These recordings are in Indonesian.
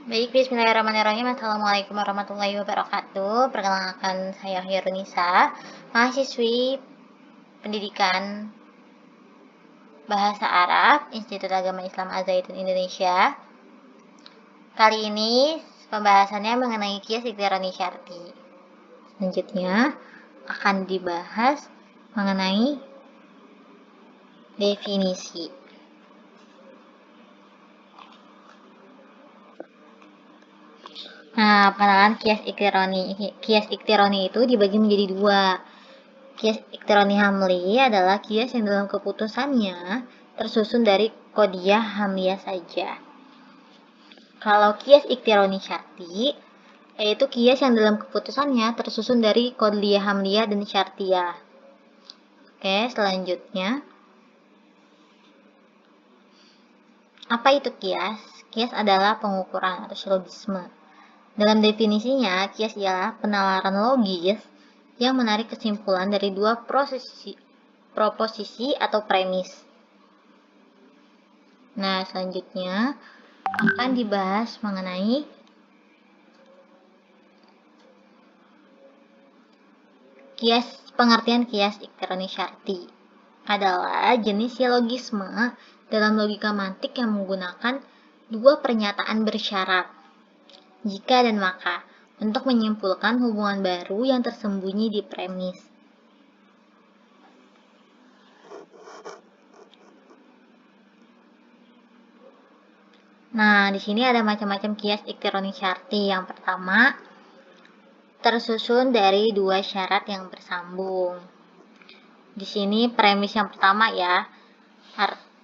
Baik, bismillahirrahmanirrahim. Assalamualaikum warahmatullahi wabarakatuh. Perkenalkan, saya Hirunisa, mahasiswi pendidikan Bahasa Arab, Institut Agama Islam Al-Zaitun Indonesia. Kali ini pembahasannya mengenai kias ikhtironi syarti. Selanjutnya akan dibahas mengenai definisi. Nah, pengenalan kias ikhtironi. Kias ikhtironi itu dibagi menjadi dua. Kias ikhtironi hamli adalah kias yang dalam keputusannya tersusun dari qadiyah hamliyah saja. Kalau kias ikhtironi syarti, yaitu kias yang dalam keputusannya tersusun dari qadiyah hamliyah dan syartiyah. Oke, selanjutnya. Apa itu kias? Kias adalah pengukuran atau silogisme. Dalam definisinya, kias ialah penalaran logis yang menarik kesimpulan dari dua proposisi atau premis. Nah, selanjutnya akan dibahas mengenai pengertian kias ikhtironi syarti. Adalah jenis silogisme dalam logika mantik yang menggunakan dua pernyataan bersyarat, jika dan maka, untuk menyimpulkan hubungan baru yang tersembunyi di premis. Nah, di sini ada macam-macam kias ikhtironi syarti. Yang pertama, tersusun dari dua syarat yang bersambung. Di sini premis yang pertama ya,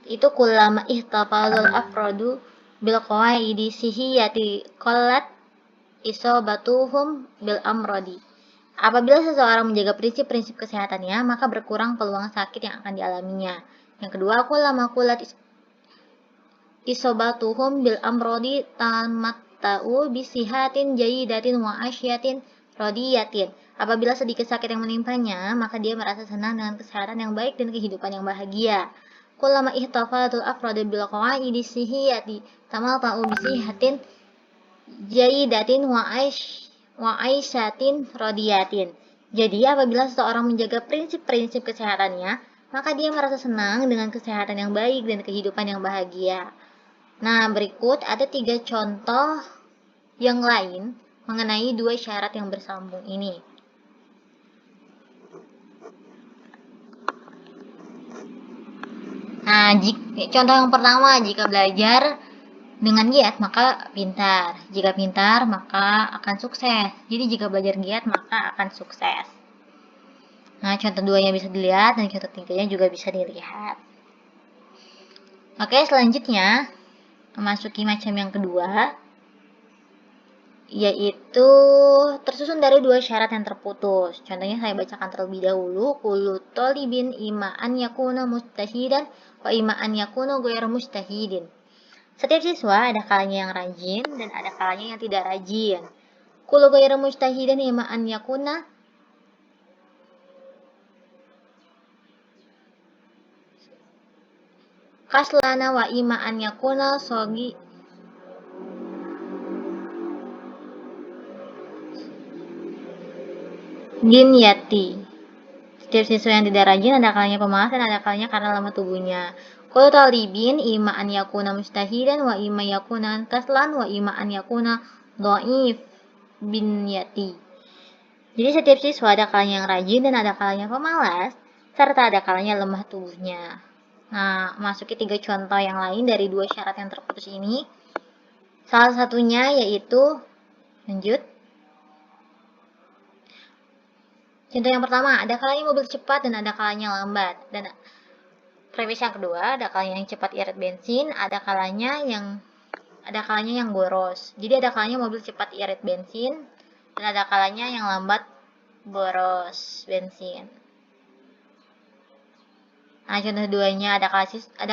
itu kullama ihtafalul afrodu bil qawaidi sihiyati qallat isobatuhum bil amrodi. Apabila seseorang menjaga prinsip-prinsip kesehatannya, maka berkurang peluang sakit yang akan dialaminya. Yang kedua, kullama qullat isobatuhum bil amrodi tamatta'u bisihatin jayidatin wa asyatin rodiyatin. Apabila sedikit sakit yang menimpanya, maka dia merasa senang dengan kesehatan yang baik dan kehidupan yang bahagia. Kullama ihtafalatul afradu bil qawaidi sihiyati tamatta'u bisihatin jayidatin wa aisyatin rodiyatin. Jadi, apabila seseorang menjaga prinsip-prinsip kesehatannya, maka dia merasa senang dengan kesehatan yang baik dan kehidupan yang bahagia. Nah, berikut ada 3 contoh yang lain mengenai dua syarat yang bersambung ini. Nah, contoh yang pertama, jika belajar dengan giat maka pintar. Jika pintar maka akan sukses. Jadi jika belajar giat maka akan sukses. Nah, contoh 2-nya bisa dilihat dan contoh 3-nya juga bisa dilihat. Oke, selanjutnya memasuki macam yang kedua, yaitu tersusun dari dua syarat yang terputus. Contohnya saya bacakan terlebih dahulu. Kullu thalibin imma an yakuna mustahidan wa imma an yakuna ghairu mustahidin. Setiap siswa ada kalanya yang rajin dan ada kalanya yang tidak rajin. Kullu ghairu mujtahidan imma an yakuna kaslana wa imma an yakuna sogi ginyati. Setiap siswa yang tidak rajin ada kalanya pemalas dan ada kalanya karena lemah tubuhnya. Kullu talibin imma an yakuna mustahidan wa imma yakuna kaslan wa imma an yakuna dhaif binyati. Jadi setiap siswa ada kalanya yang rajin dan ada kalanya pemalas, serta ada kalanya lemah tubuhnya. Nah, masuki 3 contoh yang lain dari dua syarat yang terputus ini. Salah satunya yaitu, lanjut. Contoh yang pertama, ada kalanya mobil cepat dan ada kalanya lambat. Dan premis yang kedua, ada kalanya yang cepat irit bensin, ada kalanya yang boros. Jadi ada kalanya mobil cepat irit bensin dan ada kalanya yang lambat boros bensin. Nah, contoh 2-nya ada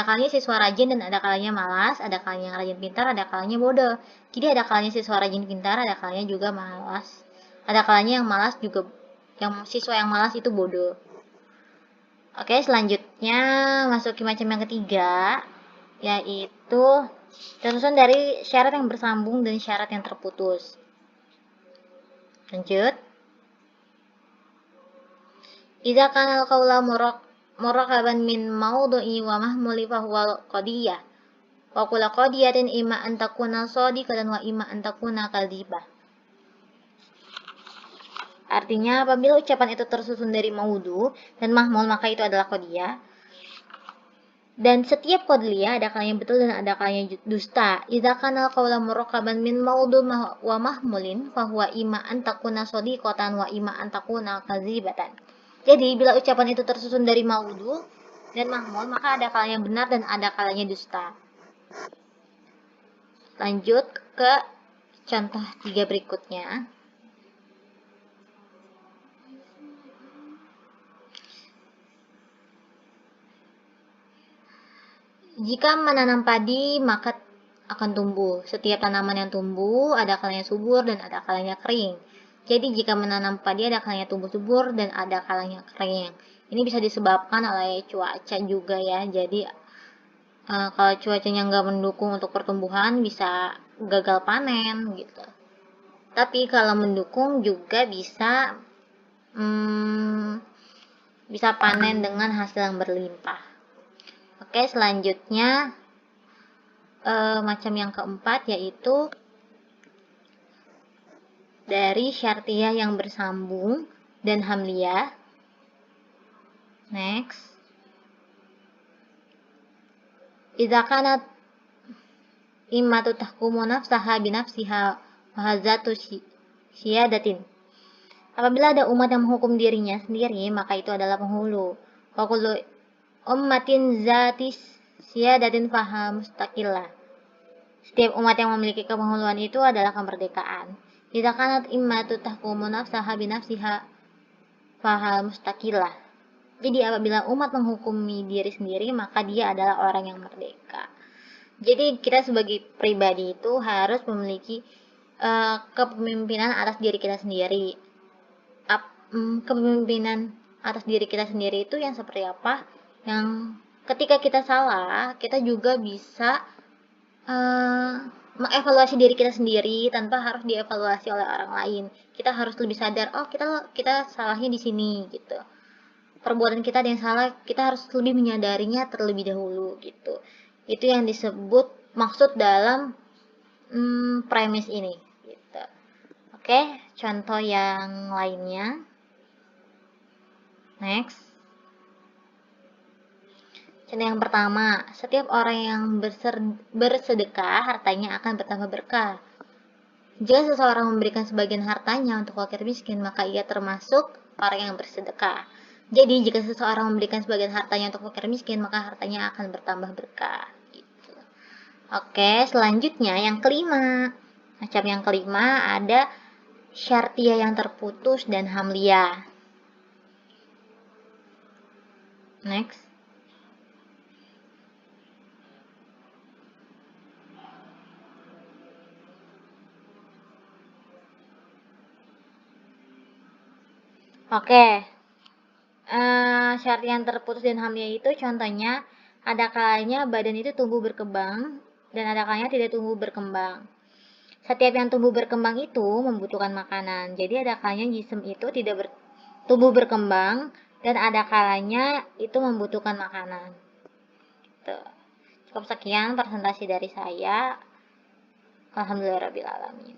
kalanya siswa rajin dan ada kalanya malas, ada kalanya yang rajin pintar, ada kalanya bodoh. Jadi ada kalanya siswa rajin pintar, ada kalanya juga malas. Ada kalanya yang malas juga, siswa yang malas itu bodoh. Oke, selanjutnya masuki macam yang ketiga, yaitu Tersusun dari syarat yang bersambung dan syarat yang terputus. Lanjut. Idza kana al-qawla murakaban min mawdu'i wa mahmuli fa huwa qadiyah. Wa kullu qadiyatin imma an takuna shadiqatan wa imma an takuna kadzibah. Artinya apabila ucapan itu tersusun dari maudu dan mahmul maka itu adalah qadiyah. Dan setiap qadiyah ada kalanya betul dan ada kalanya dusta. Idza kana al-qawla murakaban min maudu wa mahmulin fa huwa imma an takuna shadiqatan wa imma an takuna kadzibatan. Jadi bila ucapan itu tersusun dari maudu dan mahmul maka ada kalanya benar dan ada kalanya dusta. Lanjut ke contoh 3 berikutnya. Jika menanam padi, maka akan tumbuh. Setiap tanaman yang tumbuh, ada kalanya subur dan ada kalanya kering. Jadi jika menanam padi, ada kalanya tumbuh subur dan ada kalanya kering. Ini bisa disebabkan oleh cuaca juga ya. Jadi kalau cuacanya nggak mendukung untuk pertumbuhan, bisa gagal panen gitu. Tapi kalau mendukung juga bisa panen dengan hasil yang berlimpah. Oke, selanjutnya macam yang keempat yaitu dari syartiyah yang bersambung dan hamliyah. Next. Idza kanat immatu tahkumu nafsaha binafsiha wa hazatu syiyadatin. Apabila ada umat yang menghukum dirinya sendiri, maka itu adalah penghulu. Wa kullu ummatin zati syiyadatin faha mustaqillah. Setiap umat yang memiliki kepenghuluan itu adalah kemerdekaan. Idza kanat immatu tahkumu nafsaha binafsiha faha mustaqillah. Jadi apabila umat menghukumi diri sendiri, maka dia adalah orang yang merdeka. Jadi kita sebagai pribadi itu harus memiliki kepemimpinan atas diri kita sendiri. Kepemimpinan atas diri kita sendiri itu yang seperti apa? Yang ketika kita salah, kita juga bisa mengevaluasi diri kita sendiri tanpa harus dievaluasi oleh orang lain. Kita harus lebih sadar, oh kita salahnya di sini gitu. Perbuatan kita ada yang salah, kita harus lebih menyadarinya terlebih dahulu gitu. Itu yang disebut maksud dalam premis ini gitu. Oke, contoh yang lainnya. Next. Contoh yang pertama, setiap orang yang bersedekah, hartanya akan bertambah berkah. Jika seseorang memberikan sebagian hartanya untuk fakir miskin, maka ia termasuk orang yang bersedekah. Jadi, jika seseorang memberikan sebagian hartanya untuk fakir miskin, maka hartanya akan bertambah berkah. Gitu. Oke, selanjutnya yang kelima. Macam yang kelima ada syartiyah yang terputus dan hamliyah. Next. Oke, syarat yang terputus dan hamliyah itu contohnya ada kalanya badan itu tumbuh berkembang dan ada kalanya tidak tumbuh berkembang. Setiap yang tumbuh berkembang itu membutuhkan makanan. Jadi ada kalanya jisim itu tidak tumbuh berkembang dan ada kalanya itu membutuhkan makanan. Tuh. Cukup sekian presentasi dari saya. Alhamdulillahirabbil alamin.